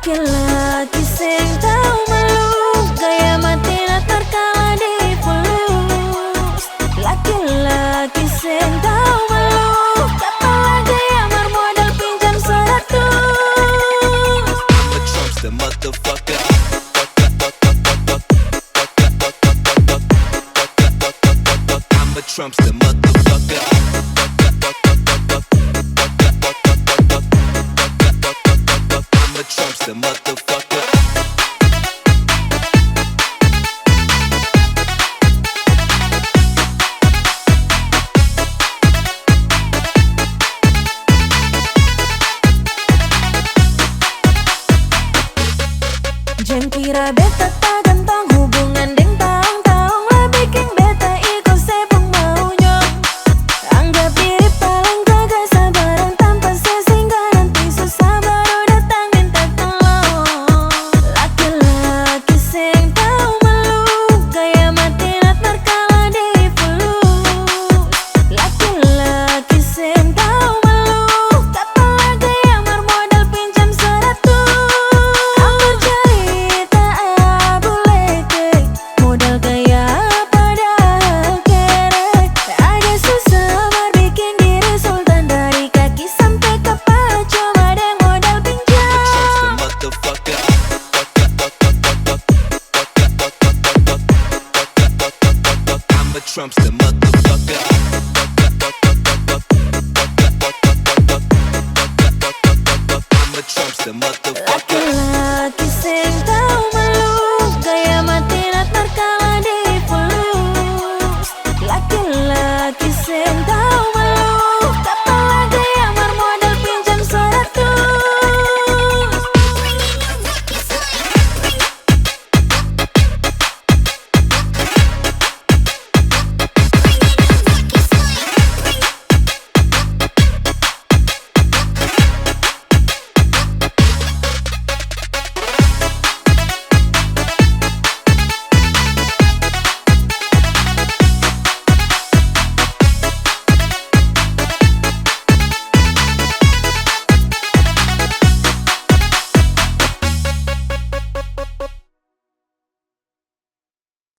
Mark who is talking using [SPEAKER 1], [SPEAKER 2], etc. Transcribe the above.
[SPEAKER 1] Laki-laki sing tau malu, gaya mati latar kala di fulus. Laki-laki sing tau malu, kapan lagi amar modal pinjam 100.
[SPEAKER 2] I'ma trumps the motherfucker. I'ma trumps the motherfucker. I'ma trumps the motherfucker.
[SPEAKER 1] Jangan kira beta tak gantong, hubungan deng taong-taong lah bikin beta ikut sepung mau nyong. Anggap diri paling gagah, sabaran tanpa sehingga nanti susah baru datang minta tolong. Laki-laki sing tau malu, gaya mati latar kala di fulus. Laki-laki sing tau malu, kapan lagi amar modal pinjam 100. Amar cerita boleh ke, modal gaya padahal kere. Ada susah amar bikin diri sultan, dari kaki sampai kepala cuma ada modal pinjam.
[SPEAKER 2] Motherfucker. I'ma trumps the motherfucker. I'ma trumps the motherfucker.